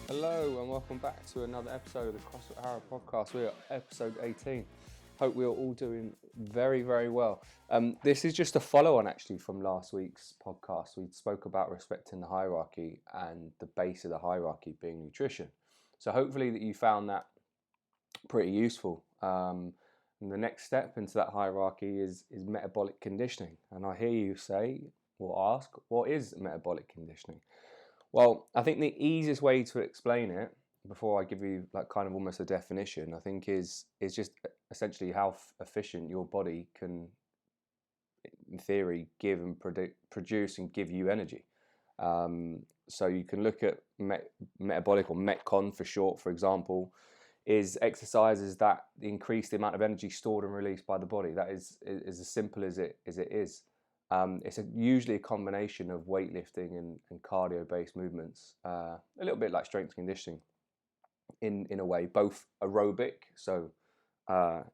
Hello and welcome back to another episode of the CrossFit Harrow podcast. We are episode 18. Hope we are all doing very, very well. This is just a follow-on actually from last week's podcast. We spoke about respecting the hierarchy and the base of the hierarchy being nutrition. So hopefully that you found that pretty useful. And the next step into that hierarchy is metabolic conditioning. And I hear you say or ask, what is metabolic conditioning? Well, I think the easiest way to explain it, before I give you like kind of almost a definition, I think is just essentially how efficient your body can, in theory, give and produce and give you energy. So you can look at metabolic or metcon for short, for example, is exercises that increase the amount of energy stored and released by the body. That is as simple as it is. It's usually a combination of weightlifting and cardio-based movements, a little bit like strength conditioning in a way, both aerobic, so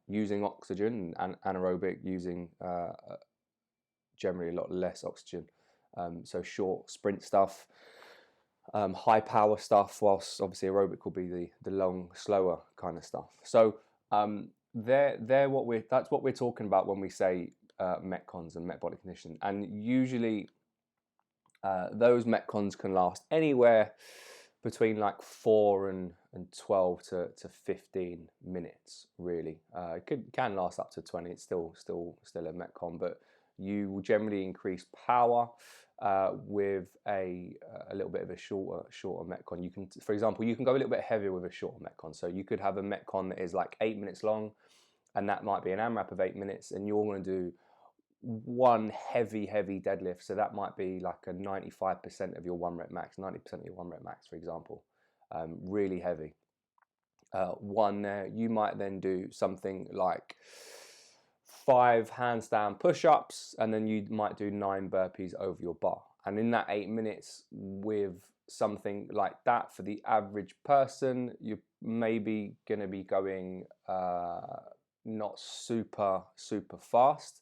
using oxygen, and anaerobic, using generally a lot less oxygen, so short sprint stuff, high power stuff, whilst obviously aerobic will be the long, slower kind of stuff. So that's what we're talking about when we say metcons and metabolic conditioning. And usually those metcons can last anywhere between like 4 and 12 to 15 minutes, really. It can last up to 20. It's still a metcon, but you will generally increase power with a little bit of a shorter metcon. You can, for example, you can go a little bit heavier with a shorter metcon. So you could have a metcon that is like 8 minutes long, and that might be an AMRAP of 8 minutes, and you're going to do one heavy deadlift. So that might be like a 95% of your 1 rep max, 90% of your 1 rep max, for example. Really heavy. One there, you might then do something like 5 handstand push-ups, and then you might do 9 burpees over your bar. And in that 8 minutes with something like that, for the average person, you're maybe going to be going not super fast.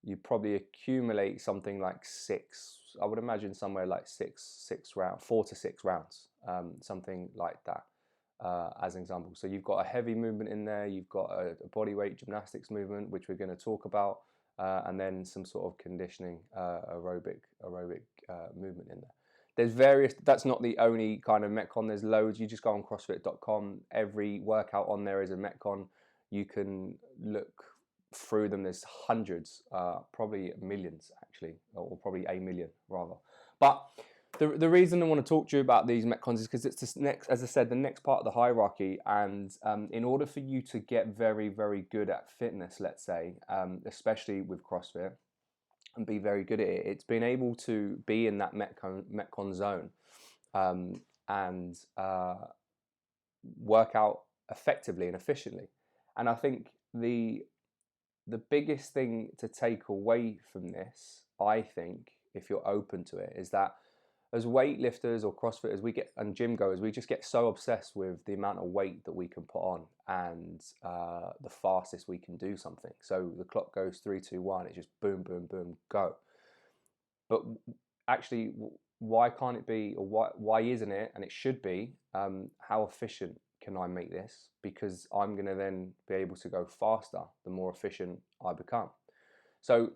You probably accumulate something like 6, I would imagine somewhere like 6 rounds, 4 to 6 rounds, something like that, as an example. So you've got a heavy movement in there, you've got a body weight gymnastics movement, which we're going to talk about, and then some sort of conditioning aerobic movement in there. There's various, that's not the only kind of metcon, there's loads. You just go on crossfit.com, every workout on there is a metcon. You can look through them, there's hundreds, probably millions actually, or probably a million rather. But the reason I want to talk to you about these metcons is because it's this next, as I said, the next part of the hierarchy. And in order for you to get very good at fitness, let's say, especially with CrossFit, and be very good at it, it's being able to be in that metcon zone and work out effectively and efficiently. And I think the biggest thing to take away from this, I think, if you're open to it, is that as weightlifters or CrossFitters, and gym goers, we just get so obsessed with the amount of weight that we can put on and the fastest we can do something. So the clock goes 3, 2, 1. It's just boom, go. But actually, why can't it be, or why isn't it? And it should be. How efficient can I make this? Because I'm going to then be able to go faster the more efficient I become. So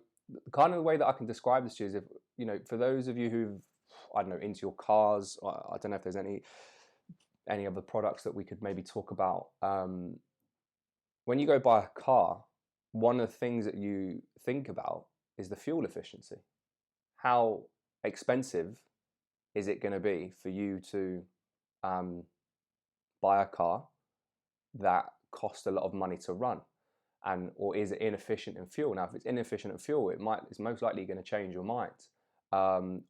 kind of the way that I can describe this to you is, if, you know, for those of you who've, I don't know, into your cars, I don't know if there's any other products that we could maybe talk about. When you go buy a car, one of the things that you think about is the fuel efficiency. How expensive is it going to be for you to buy a car that costs a lot of money to run, or is it inefficient in fuel? Now, if it's inefficient in fuel, it's most likely going to change your mind,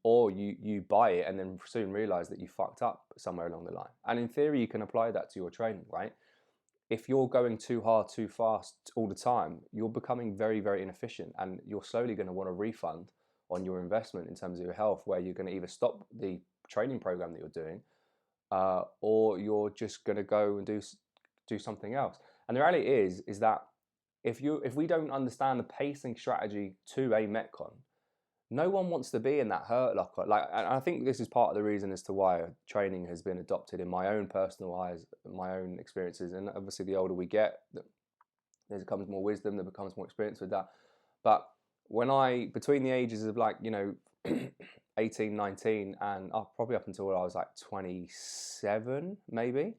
or you buy it and then soon realize that you fucked up somewhere along the line. And in theory, you can apply that to your training, right? If you're going too hard, too fast all the time, you're becoming very inefficient, and you're slowly going to want a refund on your investment in terms of your health, where you're going to either stop the training program that you're doing, or you're just going to go and do something else. And the reality is that if we don't understand the pacing strategy to a metcon, no one wants to be in that hurt locker. Like, and I think this is part of the reason as to why training has been adopted in my own personal eyes, my own experiences. And obviously, the older we get, there becomes more wisdom, there becomes more experience with that. But between the ages of 18, 19, and probably up until I was like 27, maybe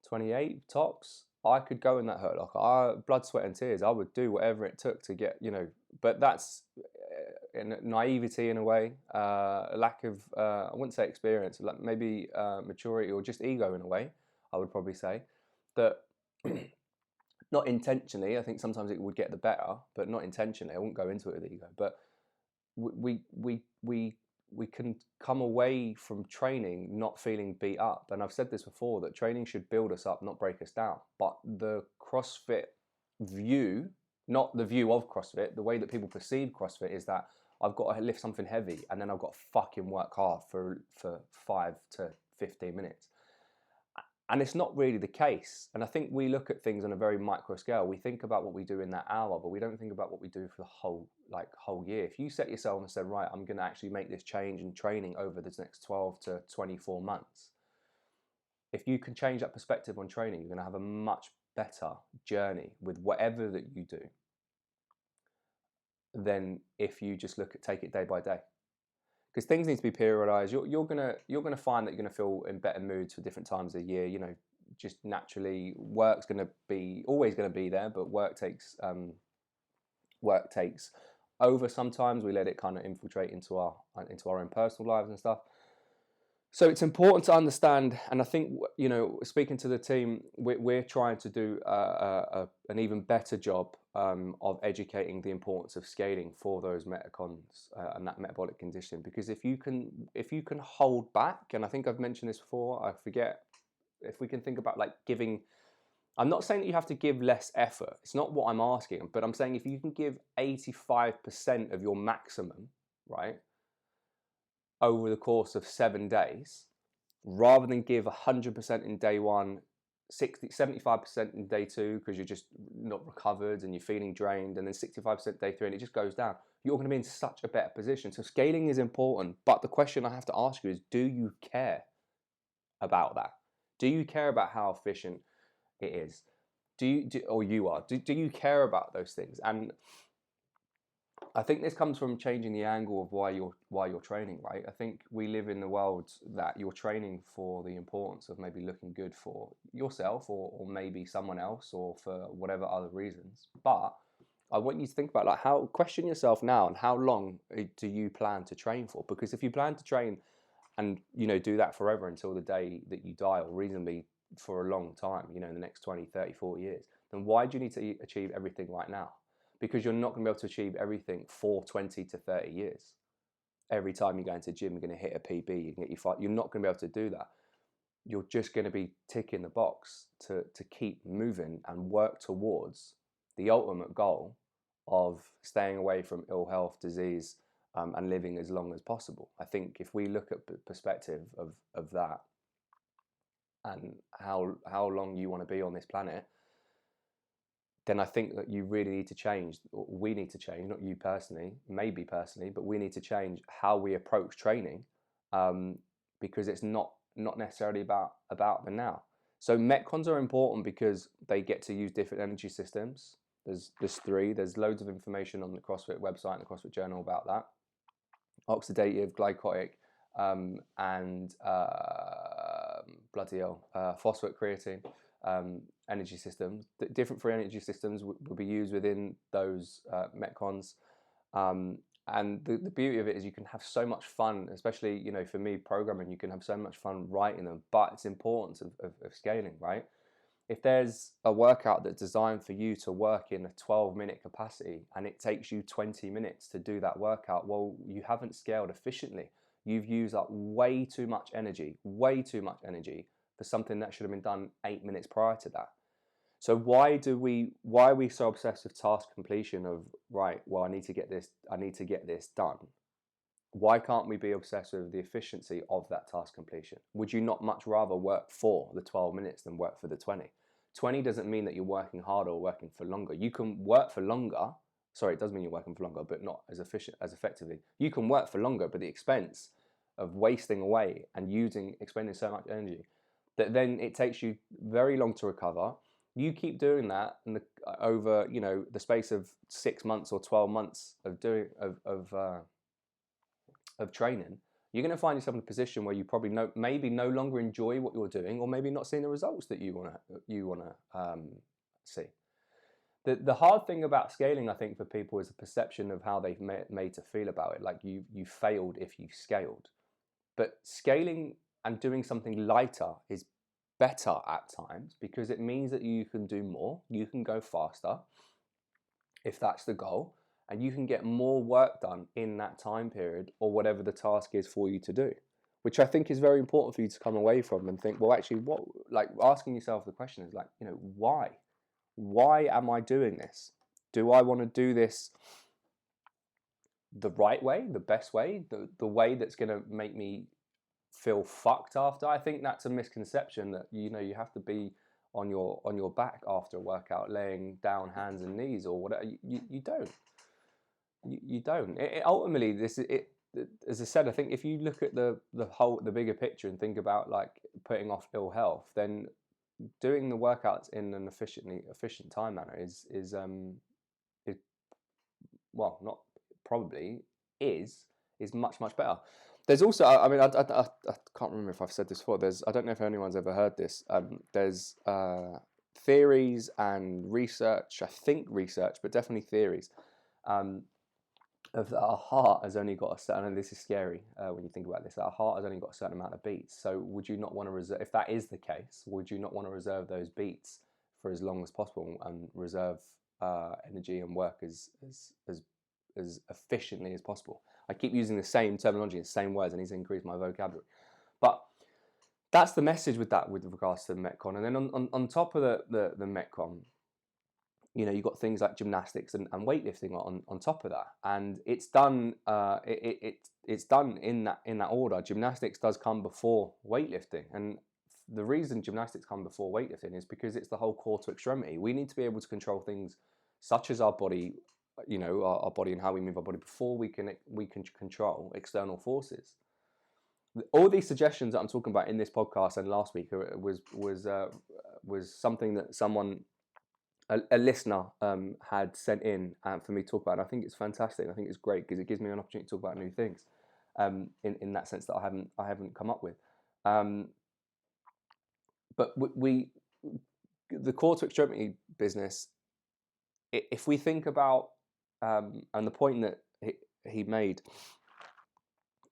28 tops, I could go in that hurt locker. Blood, sweat, and tears. I would do whatever it took to get, but that's naivety in a way, lack of, I wouldn't say experience, like maybe maturity or just ego in a way, I would probably say. That not intentionally, I think sometimes it would get the better, but not intentionally. I wouldn't go into it with ego. But we can come away from training not feeling beat up. And I've said this before, that training should build us up, not break us down. But the CrossFit view, not the view of CrossFit, the way that people perceive CrossFit is that I've got to lift something heavy and then I've got to fucking work hard for 5 to 15 minutes. And it's not really the case. And I think we look at things on a very micro scale. We think about what we do in that hour, but we don't think about what we do for the whole year. If you set yourself and said, right, I'm going to actually make this change in training over this next 12 to 24 months, if you can change that perspective on training, you're going to have a much better journey with whatever that you do than if you just take it day by day. Because things need to be periodized. You're gonna find that you're gonna feel in better moods for different times of the year. Just naturally, work's always gonna be there, but work takes over. Sometimes we let it kind of infiltrate into our own personal lives and stuff. So it's important to understand, and I think, speaking to the team, we're trying to do an even better job of educating the importance of scaling for those metcons and that metabolic condition. Because if you can hold back, and I think I've mentioned this before, I forget, if we can think about giving, I'm not saying that you have to give less effort. It's not what I'm asking, but I'm saying if you can give 85% of your maximum, right, over the course of 7 days, rather than give 100% in day one, 75% in day two because you're just not recovered and you're feeling drained, and then 65% day three, and it just goes down, you're going to be in such a better position. So scaling is important, but the question I have to ask you is, do you care about that? Do you care about how efficient it is? Do you care about those things? And I think this comes from changing the angle of why you're training, right? I think we live in the world that you're training for the importance of maybe looking good for yourself or maybe someone else, or for whatever other reasons. But I want you to think about question yourself now, and how long do you plan to train for? Because if you plan to train and do that forever until the day that you die, or reasonably for a long time, in the next 20, 30, 40 years, then why do you need to achieve everything right now? Because you're not going to be able to achieve everything for 20 to 30 years. Every time you go into the gym, you're going to hit a PB, you can get your fight. You're not going to be able to do that. You're just going to be ticking the box to keep moving and work towards the ultimate goal of staying away from ill health, disease, and living as long as possible. I think if we look at the perspective of that, and how long you want to be on this planet, then I think that you really need to change. We need to change, not you personally, maybe personally, but we need to change how we approach training, because it's not necessarily about the now. So metcons are important because they get to use different energy systems. There's 3. There's loads of information on the CrossFit website and the CrossFit Journal about that. Oxidative, glycotic, and bloody hell, phosphate, creatine. Energy systems, different 3 energy systems will be used within those metcons, and the beauty of it is you can have so much fun, especially for me programming, you can have so much fun writing them. But it's important of scaling, right? If there's a workout that's designed for you to work in a 12-minute capacity and it takes you 20 minutes to do that workout, well, you haven't scaled efficiently. You've used up way too much energy for something that should have been done 8 minutes prior to that. So why are we so obsessed with task completion of, right, well, I need to get this done? Why can't we be obsessed with the efficiency of that task completion? Would you not much rather work for the 12 minutes than work for the 20? 20 doesn't mean that you're working harder or working for longer. You can work for longer Sorry, it does mean you're working for longer, but not as efficient, as effectively. You can work for longer, but the expense of wasting away and expending so much energy that then it takes you very long to recover. You keep doing that, and over the space of 6 months or 12 months of training, you're going to find yourself in a position where you probably maybe no longer enjoy what you're doing, or maybe not seeing the results that you want to see. The hard thing about scaling, I think, for people is the perception of how they've made to feel about it. Like you failed if you scaled. But scaling and doing something lighter is better at times, because it means that you can do more, you can go faster, if that's the goal, and you can get more work done in that time period, or whatever the task is for you to do, which I think is very important for you to come away from and think, well, actually, what, like asking yourself the question is like, why? Why am I doing this? Do I want to do this the right way, the best way, the way that's going to make me feel fucked after? I think that's a misconception, that you have to be on your back after a workout, laying down hands and knees or whatever. You don't. You don't. Ultimately, as I said, I think if you look at the bigger picture and think about like putting off ill health, then doing the workouts in an efficient time manner is well, not probably is much better. There's also, I mean, I can't remember if I've said this before. I don't know if anyone's ever heard this. There's theories and research. I think research, but definitely theories. Of our heart has only got a certain, and this is scary when you think about this, our heart has only got a certain amount of beats. So would you not want to reserve, if that is the case, would you not want to reserve those beats for as long as possible and reserve energy and work as efficiently as possible? I keep using the same terminology, the same words, and he's increased my vocabulary. But that's the message with regards to the metcon. And then on top of the metcon, you've got things like gymnastics and weightlifting on top of that, and it's done. It's done in that order. Gymnastics does come before weightlifting, and the reason gymnastics come before weightlifting is because it's the whole core to extremity. We need to be able to control things such as our body, our body and how we move our body before we can control external forces. All these suggestions that I'm talking about in this podcast and last week was something that someone, a listener, had sent in for me to talk about. And I think it's fantastic. I think it's great because it gives me an opportunity to talk about new things in that sense that I haven't come up with. But the core to extremity business, if we think about, and the point that he made,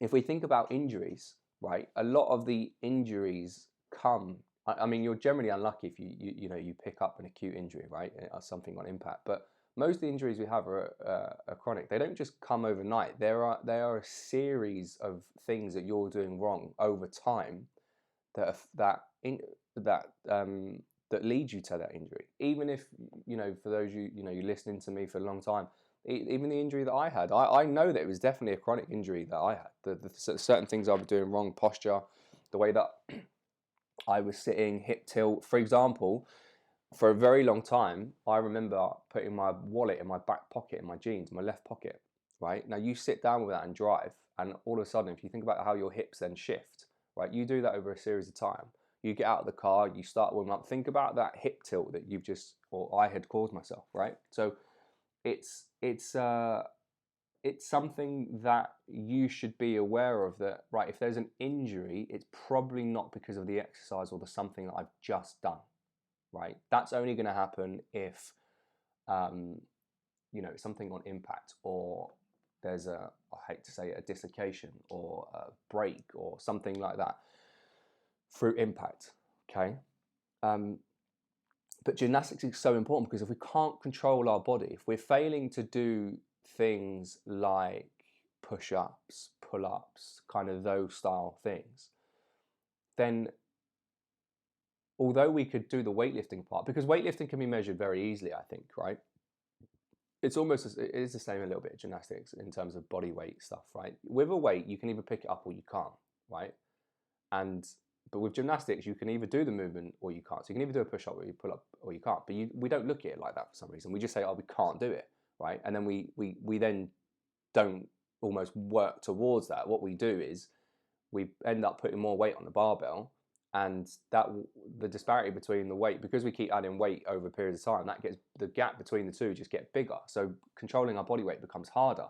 if we think about injuries, right, a lot of the injuries come, I mean, you're generally unlucky if you pick up an acute injury, right, or something on impact, but most of the injuries we have are chronic. They don't just come overnight. They are a series of things that you're doing wrong over time that lead you to that injury. Even if, for those you listening to me for a long time, even the injury that I had, I know that it was definitely a chronic injury that I had. The certain things I was doing wrong, posture, the way that I was sitting, hip tilt, for example. For a very long time, I remember putting my wallet in my back pocket, in my jeans, my left pocket, right? Now you sit down with that and drive, and all of a sudden, if you think about how your hips then shift, right? You do that over a series of time. You get out of the car, you start warming up. Think about that hip tilt that I had caused myself, right? So it's something that you should be aware of, that, right, if there's an injury, it's probably not because of the exercise or the something that I've just done, right? That's only going to happen if, something on impact, or there's I hate to say it, a dislocation or a break or something like that through impact, okay? But gymnastics is so important because if we can't control our body, if we're failing to do things like push-ups, pull-ups, kind of those style things, then although we could do the weightlifting part, because weightlifting can be measured very easily, I think, right? It is the same a little bit of gymnastics in terms of body weight stuff, right? With a weight, you can either pick it up or you can't, right? But with gymnastics, you can either do the movement or you can't. So you can either do a push-up or you pull up or you can't. But we don't look at it like that for some reason. We just say, oh, we can't do it. right? And then we then don't almost work towards that. What we do is we end up putting more weight on the barbell, and that the disparity between the weight, because we keep adding weight over periods of time, that gets the gap between the two just get bigger. So controlling our body weight becomes harder,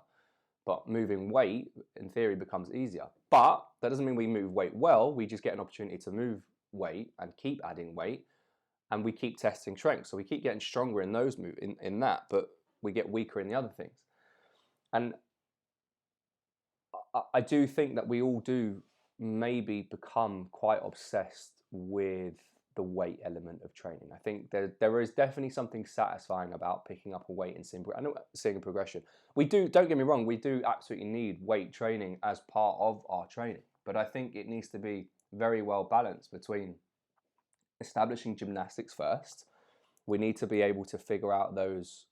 but moving weight in theory becomes easier. But that doesn't mean we move weight well. We just get an opportunity to move weight and keep adding weight, and we keep testing strength. So we keep getting stronger in those in that, but we get weaker in the other things. And I do think that we all do maybe become quite obsessed with the weight element of training. I think there is definitely something satisfying about picking up a weight and seeing a progression. We do, don't get me wrong, we do absolutely need weight training as part of our training, but I think it needs to be very well balanced between establishing gymnastics first. We need to be able to figure out those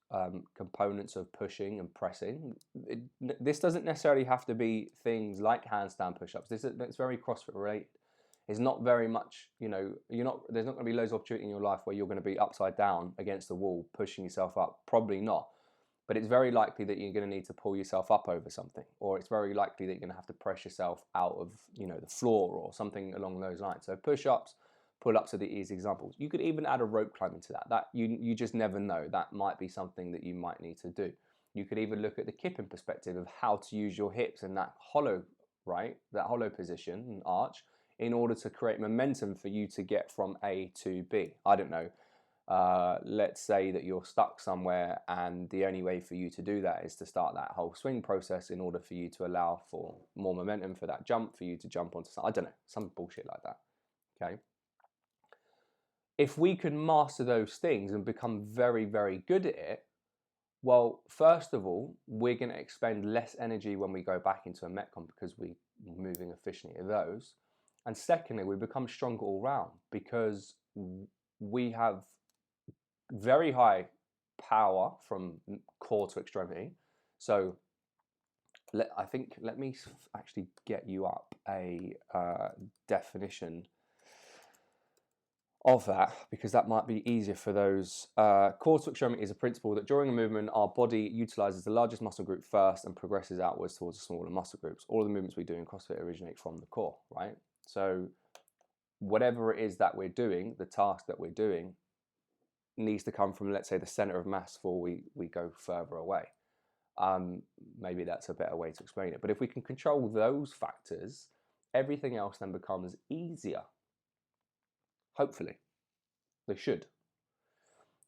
components of pushing and pressing. This doesn't necessarily have to be things like handstand push-ups. It's very CrossFit related. It's not very much, there's not going to be loads of opportunity in your life where you're going to be upside down against the wall, pushing yourself up. Probably not. But it's very likely that you're going to need to pull yourself up over something, or it's very likely that you're going to have to press yourself out of, the floor or something along those lines. So push-ups, pull-ups are the easy examples. You could even add a rope climbing to that. That you just never know. That might be something that you might need to do. You could even look at the kipping perspective of how to use your hips in that hollow, right? That hollow position and arch in order to create momentum for you to get from A to B. I don't know. Let's say that you're stuck somewhere and the only way for you to do that is to start that whole swing process in order for you to allow for more momentum for that jump, for you to jump onto something. I don't know, some bullshit like that. Okay. If we can master those things and become very, very good at it, well, first of all, we're going to expend less energy when we go back into a metcon because we're moving efficiently at those. And secondly, we become stronger all round because we have very high power from core to extremity. So let me actually get you up a definition of that, because that might be easier for those. Core to extremity is a principle that during a movement, our body utilizes the largest muscle group first and progresses outwards towards the smaller muscle groups. All of the movements we do in CrossFit originate from the core, right? So whatever it is that we're doing, the task that we're doing needs to come from, let's say, the center of mass before we go further away. Maybe that's a better way to explain it. But if we can control those factors, everything else then becomes easier. Hopefully, they should.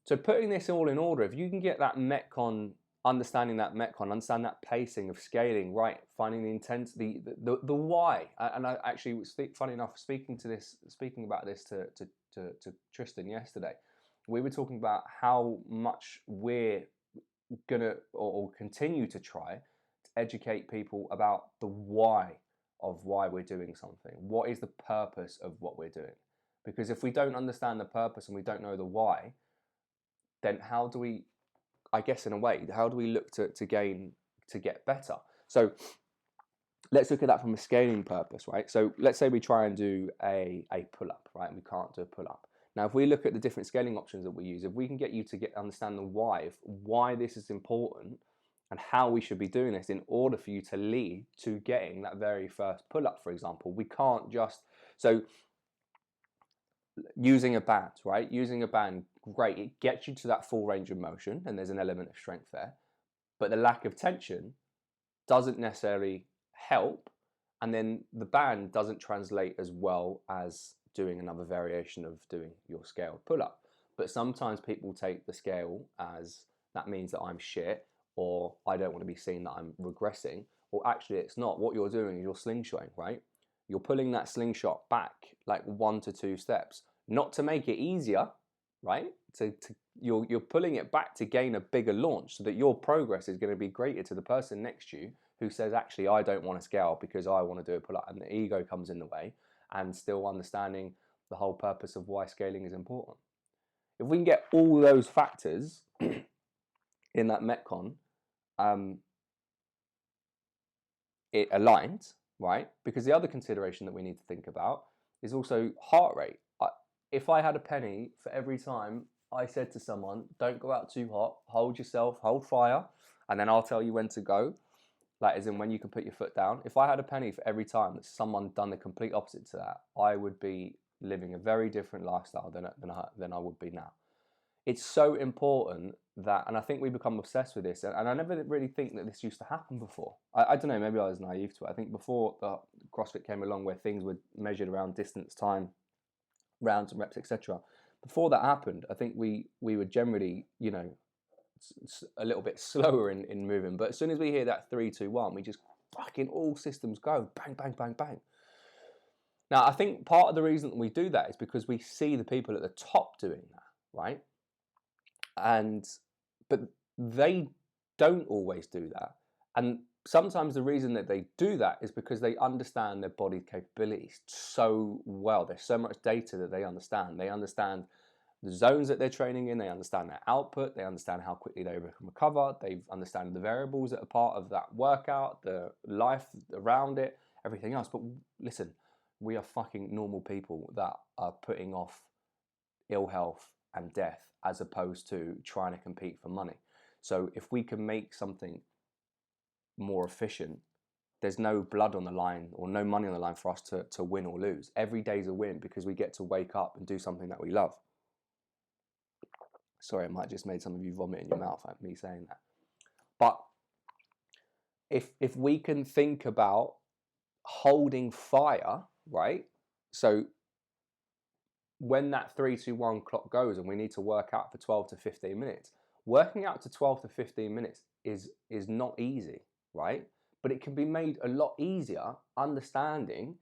So putting this all in order, if you can get that metcon, understand that pacing of scaling, right, finding the intensity, the why. And I actually was, funny enough, speaking about this to Tristan yesterday. We were talking about how much we're gonna or continue to try to educate people about the why of why we're doing something. What is the purpose of what we're doing? Because if we don't understand the purpose and we don't know the why, then how do we, I guess in a way, how do we look to get better? So let's look at that from a scaling purpose, right? So let's say we try and do a pull-up, right? And we can't do a pull-up. Now, if we look at the different scaling options that we use, if we can get you to understand the why this is important and how we should be doing this in order for you to lead to getting that very first pull-up, for example, we can't just, so using a band, right? Using a band, great, it gets you to that full range of motion and there's an element of strength there, but the lack of tension doesn't necessarily help, and then the band doesn't translate as well as doing another variation of doing your scaled pull-up. But sometimes people take the scale as that means that I'm shit, or I don't want to be seen that I'm regressing, or actually it's not. What you're doing is you're slingshotting, right? You're pulling that slingshot back like 1 to 2 steps, not to make it easier, right? You're pulling it back to gain a bigger launch so that your progress is going to be greater to the person next to you who says, actually, I don't want to scale because I want to do a pull-up, and the ego comes in the way, and still understanding the whole purpose of why scaling is important. If we can get all those factors in that metcon, it aligns, right? Because the other consideration that we need to think about is also heart rate. If I had a penny for every time I said to someone, don't go out too hot, hold yourself, hold fire, and then I'll tell you when to go. Like, as in when you can put your foot down. If I had a penny for every time that someone done the complete opposite to that, I would be living a very different lifestyle than I would be now. It's so important that, and I think we become obsessed with this, and I never really think that this used to happen before. I don't know, maybe I was naive to it. I think before the CrossFit came along, where things were measured around distance, time, rounds and reps, etc. Before that happened, I think we were generally, you know, a little bit slower in moving. But as soon as we hear that 3, 2, 1, we just fucking all systems go, bang, bang, bang, bang. Now, I think part of the reason that we do that is because we see the people at the top doing that, right? But they don't always do that. And sometimes the reason that they do that is because they understand their body capabilities so well. There's so much data that they understand. They understand the zones that they're training in, they understand their output, they understand how quickly they can recover, they understand the variables that are part of that workout, the life around it, everything else. But listen, we are fucking normal people that are putting off ill health and death as opposed to trying to compete for money. So if we can make something more efficient, there's no blood on the line or no money on the line for us to win or lose. Every day's a win because we get to wake up and do something that we love. Sorry, I might just made some of you vomit in your mouth at me saying that. But if we can think about holding fire, right? So when that 3, 2, 1 clock goes and we need to work out for 12 to 15 minutes, working out to 12 to 15 minutes is not easy, right? But it can be made a lot easier understanding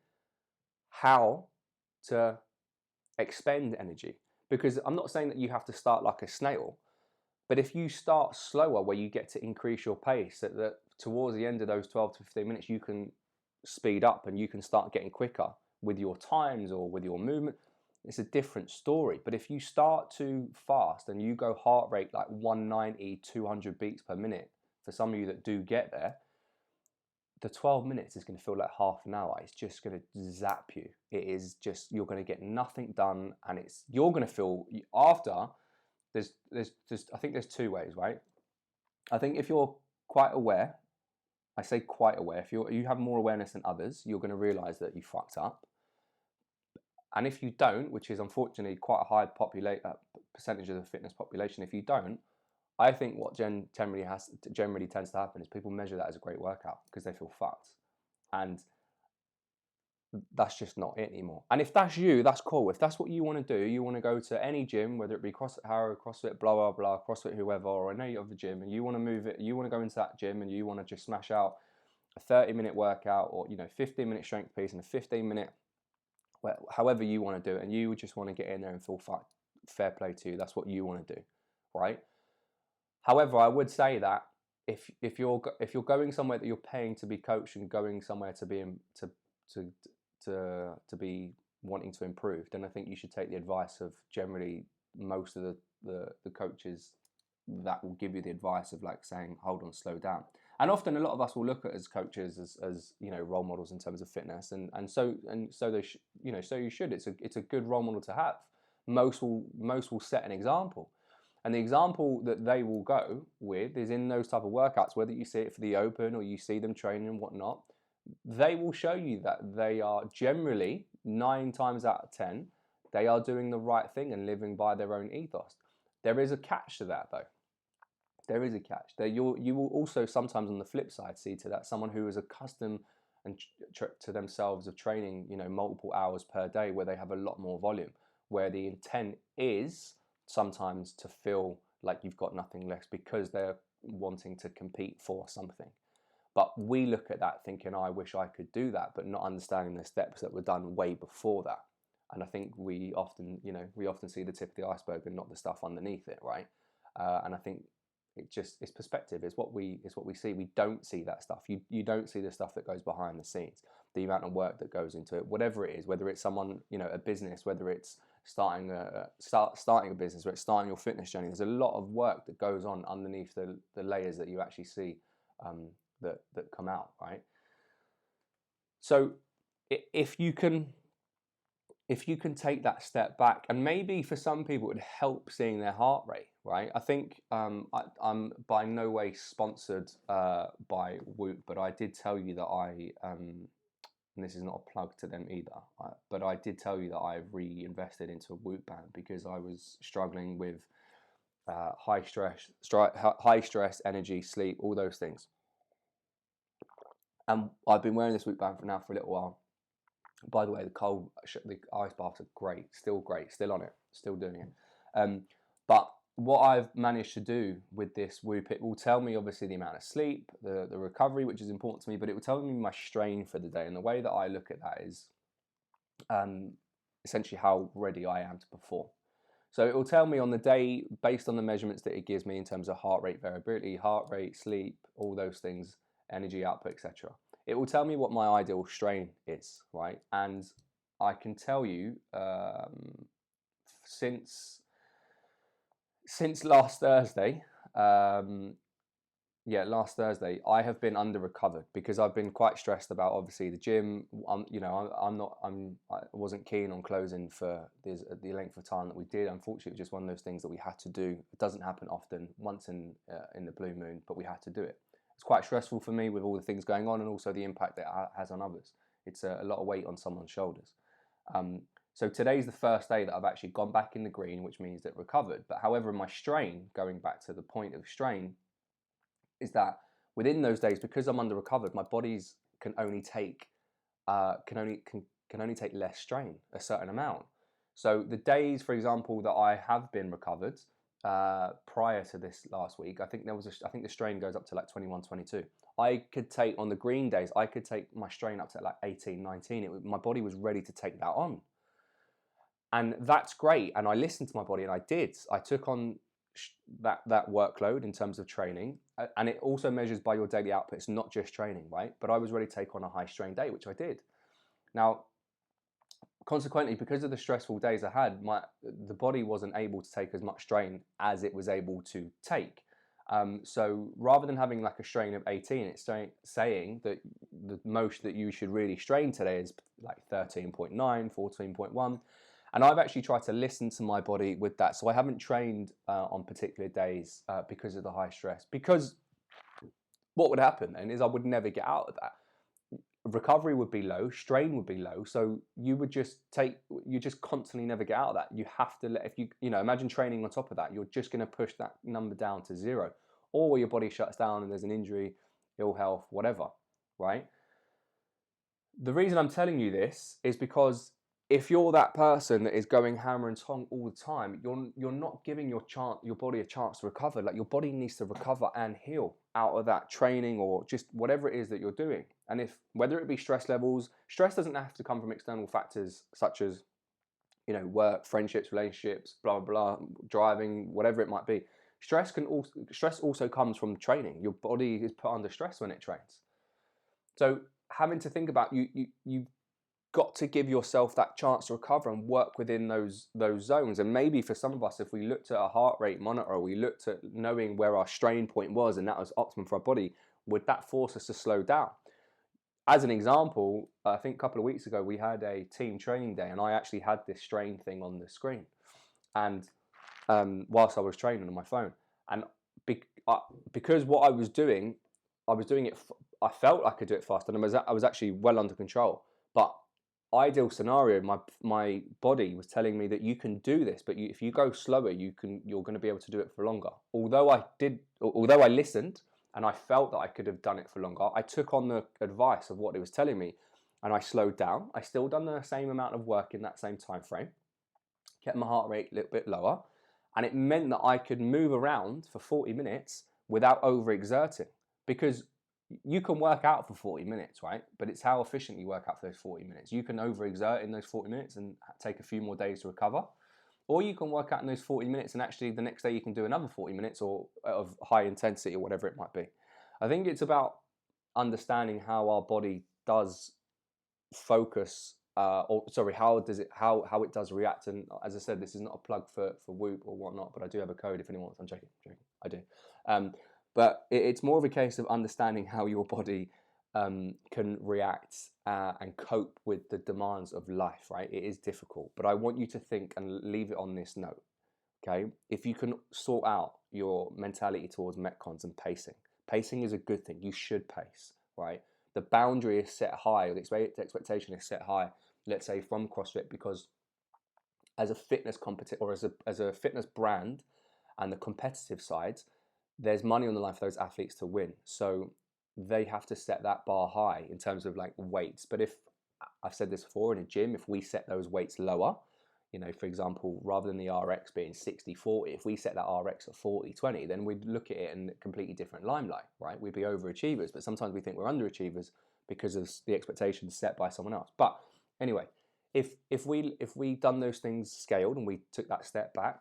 how to expend energy. Because I'm not saying that you have to start like a snail, but if you start slower where you get to increase your pace, that towards the end of those 12 to 15 minutes, you can speed up and you can start getting quicker with your times or with your movement, it's a different story. But if you start too fast and you go heart rate like 190, 200 beats per minute, for some of you that do get there, the 12 minutes is going to feel like half an hour. It's just going to zap you. It is just, you're going to get nothing done, and you're going to feel after. There's I think there's 2 ways, right? I think if you're quite aware, I say quite aware, if you have more awareness than others, you're going to realize that you fucked up. And if you don't, which is unfortunately quite a high percentage of the fitness population, if you don't, I think what generally tends to happen is people measure that as a great workout because they feel fucked, and that's just not it anymore. And if that's you, that's cool. If that's what you want to do, you want to go to any gym, whether it be CrossFit Harrow, CrossFit blah blah blah, CrossFit whoever, or any other gym, and you want to move it, you want to go into that gym and you want to just smash out a 30-minute workout, or 15-minute strength piece and a 15-minute, however you want to do it, and you just want to get in there and feel fucked. Fair play to you. That's what you want to do, right? However, I would say that if you're going somewhere that you're paying to be coached and going somewhere to be wanting to improve, then I think you should take the advice of generally most of the coaches that will give you the advice of like saying, hold on, slow down. And often a lot of us will look at as coaches as role models in terms of fitness, and so you should. It's a good role model to have. Most will set an example. And the example that they will go with is in those type of workouts, whether you see it for the open or you see them training and whatnot, they will show you that they are generally 9 times out of 10, they are doing the right thing and living by their own ethos. There is a catch to that though. There is a catch. You will also sometimes on the flip side see to that someone who is accustomed and to themselves of training, multiple hours per day where they have a lot more volume, where the intent is sometimes to feel like you've got nothing left because they're wanting to compete for something. But we look at that thinking, I wish I could do that, but not understanding the steps that were done way before that. And I think we often see the tip of the iceberg and not the stuff underneath it, right? And I think it's perspective. It's what we see. We don't see that stuff. You don't see the stuff that goes behind the scenes, the amount of work that goes into it, whatever it is, whether it's someone, a business, whether it's starting a business, whether it's starting your fitness journey. There's a lot of work that goes on underneath the layers that you actually see that come out, right? So if you can if you can take that step back, and maybe for some people it would help seeing their heart rate, right? I think I'm by no way sponsored by Whoop, but I did tell you that and this is not a plug to them either, but I did tell you that I've reinvested into a Whoop band because I was struggling with high stress, energy, sleep, all those things. And I've been wearing this Whoop band for a little while. By the way, the ice baths are great, still on it, still doing it. But what I've managed to do with this Whoop, it will tell me obviously the amount of sleep, the recovery, which is important to me, but it will tell me my strain for the day. And the way that I look at that is essentially how ready I am to perform. So it will tell me on the day, based on the measurements that it gives me in terms of heart rate variability, heart rate, sleep, all those things, energy output, etc. It will tell me what my ideal strain is, right? And I can tell you since last Thursday, last Thursday, I have been under recovered because I've been quite stressed about obviously the gym. I wasn't keen on closing for the length of time that we did. Unfortunately, it was just one of those things that we had to do. It doesn't happen often, once in the blue moon, but we had to do it. It's quite stressful for me with all the things going on and also the impact that it has on others. It's a lot of weight on someone's shoulders. So today's the first day that I've actually gone back in the green, which means that recovered. But however, my strain, going back to the point of strain, is that within those days, because I'm under recovered, my bodies can only take take less strain, a certain amount. So the days, for example, that I have been recovered prior to this last week, I think the strain goes up to like 21, 22. I could take, on the green days, I could take my strain up to like 18, 19. My body was ready to take that on. And that's great. And I listened to my body and I did. I took on that workload in terms of training. And it also measures by your daily output. It's not just training, right? But I was ready to take on a high strain day, which I did. Now, consequently, because of the stressful days I had, the body wasn't able to take as much strain as it was able to take. So rather than having like a strain of 18, it's saying that the most that you should really strain today is like 13.9, 14.1. And I've actually tried to listen to my body with that. So I haven't trained on particular days because of the high stress. Because what would happen then is I would never get out of that. Recovery would be low, strain would be low. So you just constantly never get out of that. You have to imagine training on top of that. You're just going to push that number down to zero. Or your body shuts down and there's an injury, ill health, whatever, right? The reason I'm telling you this is because if you're that person that is going hammer and tong all the time, you're not giving your body a chance to recover. Like, your body needs to recover and heal out of that training or just whatever it is that you're doing. And whether it be stress levels, stress doesn't have to come from external factors such as, work, friendships, relationships, blah, blah, blah, driving, whatever it might be. Stress also comes from training. Your body is put under stress when it trains. So having to think about you've got to give yourself that chance to recover and work within those zones. And maybe for some of us, if we looked at a heart rate monitor, we looked at knowing where our strain point was and that was optimum for our body, would that force us to slow down? As an example, I think a couple of weeks ago we had a team training day and I actually had this strain thing on the screen, and whilst I was training on my phone, and because what I was doing it. I felt I could do it faster, and I was actually well under control. But ideal scenario, my body was telling me that you can do this, but if you go slower, you're going to be able to do it for longer. Although I listened and I felt that I could have done it for longer, I took on the advice of what it was telling me, and I slowed down. I still done the same amount of work in that same time frame, kept my heart rate a little bit lower, and it meant that I could move around for 40 minutes without overexerting. Because you can work out for 40 minutes, right? But it's how efficient you work out for those 40 minutes. You can overexert in those 40 minutes and take a few more days to recover. Or you can work out in those 40 minutes and actually the next day you can do another 40 minutes or of high intensity or whatever it might be. I think it's about understanding how our body does focus, how it does react. And as I said, this is not a plug for Whoop or whatnot, but I do have a code if anyone wants. I'm joking. I do. But it's more of a case of understanding how your body can react and cope with the demands of life, right? It is difficult, but I want you to think and leave it on this note, okay? If you can sort out your mentality towards metcons and pacing is a good thing. You should pace, right? The boundary is set high, or the expectation is set high, let's say from CrossFit, because as a fitness or as a fitness brand and the competitive side, there's money on the line for those athletes to win. So they have to set that bar high in terms of like weights. But if, I've said this before, in a gym, if we set those weights lower, you know, for example, rather than the RX being 60-40, if we set that RX at 40-20, then we'd look at it in a completely different limelight, right? We'd be overachievers, but sometimes we think we're underachievers because of the expectations set by someone else. But anyway, if we done those things scaled and we took that step back,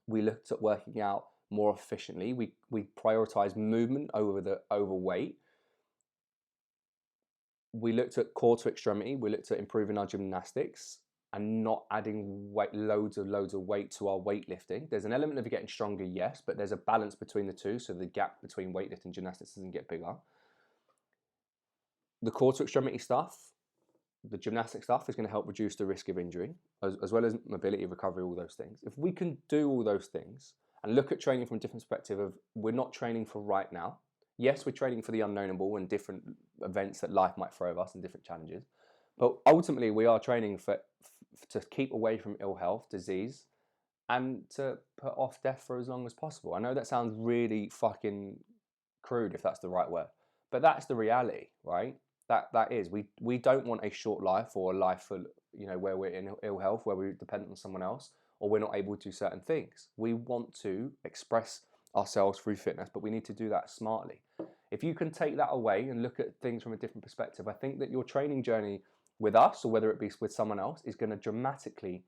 we looked at working out more efficiently. We prioritize movement over weight. We looked at core to extremity. We looked at improving our gymnastics and not adding loads of weight to our weightlifting. There's an element of getting stronger, yes, but there's a balance between the two, so the gap between weightlifting and gymnastics doesn't get bigger. The core to extremity stuff, the gymnastic stuff, is going to help reduce the risk of injury, as well as mobility, recovery, all those things. If we can do all those things and look at training from a different perspective of, we're not training for right now. Yes, we're training for the unknowable and different events that life might throw at us and different challenges. But ultimately, we are training to keep away from ill health, disease, and to put off death for as long as possible. I know that sounds really fucking crude, if that's the right word, but that's the reality, right? That is, we don't want a short life, or a life for, you know, where we're in ill health, where we're dependent on someone else, or we're not able to do certain things. We want to express ourselves through fitness, but we need to do that smartly. If you can take that away and look at things from a different perspective, I think that your training journey with us, or whether it be with someone else, is going to dramatically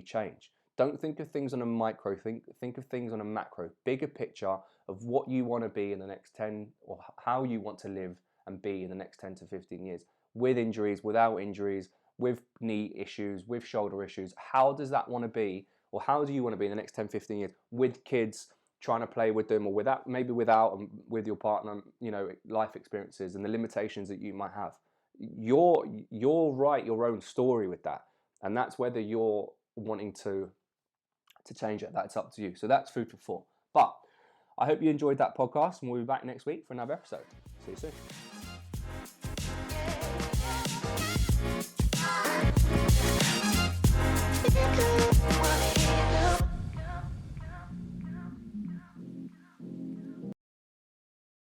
change. Don't think of things on a micro, think of things on a macro, bigger picture of what you want to be in the next 10, or how you want to live and be in the next 10 to 15 years, with injuries, without injuries, with knee issues, with shoulder issues. How does that want to be, or how do you want to be in the next 10, 15 years, with kids, trying to play with them, or without, maybe without, with your partner, you know, life experiences and the limitations that you might have. You're write your own story with that, and that's whether you're wanting to change it. That's up to you. So that's food for thought. But I hope you enjoyed that podcast, and we'll be back next week for another episode. See you soon.